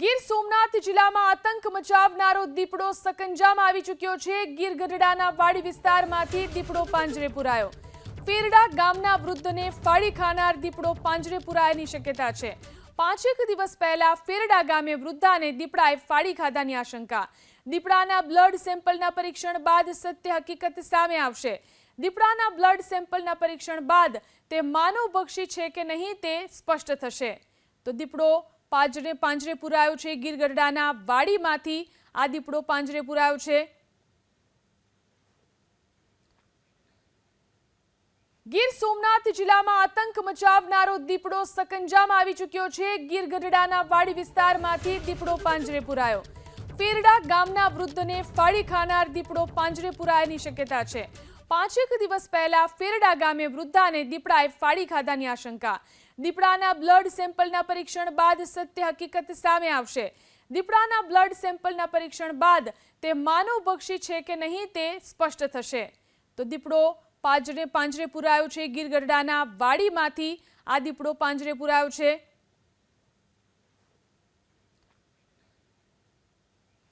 ગીર સોમનાથ જિલ્લામાં આતંક મચાવનારો દીપડો સકંજામાં આવી ચૂક્યો છે। ગીર ગઢડાના વાડી વિસ્તારમાંથી દીપડો પાંજરે પુરાયો। ફેરડા ગામના વૃદ્ધને ફાડી ખાનાર દીપડો પાંજરે પુરાયાની શક્યતા છે। 5 દિવસ પહેલા ફેરડા ગામે વૃદ્ધાને દીપડાએ ફાડી ખાધાની આશંકા। દીપડાના બ્લડ સેમ્પલના પરીક્ષણ બાદ સત્ય હકીકત સામે આવશે। દીપડાના બ્લડ સેમ્પલના પરીક્ષણ બાદ તે માનવભક્ષી છે કે નહીં તે સ્પષ્ટ થશે। તો દીપડો પાંજરે પુરાયો છે। ગીર ગઢડાના વાડીમાંથી આ દીપડો પાંજરે પુરાયો છે। ગીર સોમનાથ જિલ્લામાં આતંક મચાવનારો દીપડો સકંજામાં આવી ચૂક્યો છે। ગીર ગઢડાના વાડી વિસ્તારમાંથી દીપડો પાંજરે પુરાયો। ફેરડા ગામના વૃદ્ધને ફાડી ખાનાર દીપડો પાંજરે પુરાયાની શક્યતા છે। 5 દિવસ પહેલા ફેરડા ગામે વૃદ્ધાને દીપડાએ ફાડી ખાધાની આશંકા। દીપડાના બ્લડ સેમ્પલના પરીક્ષણ બાદ સત્ય હકીકત સામે આવશે। દીપડાના બ્લડ સેમ્પલના પરીક્ષણ બાદ તે માનવભક્ષી છે કે નહીં તે સ્પષ્ટ થશે। તો દીપડો પાંજરે પુરાયો છે। ગીર ગઢડાના વાડીમાંથી આ દીપડો પાંજરે પુરાયો છે।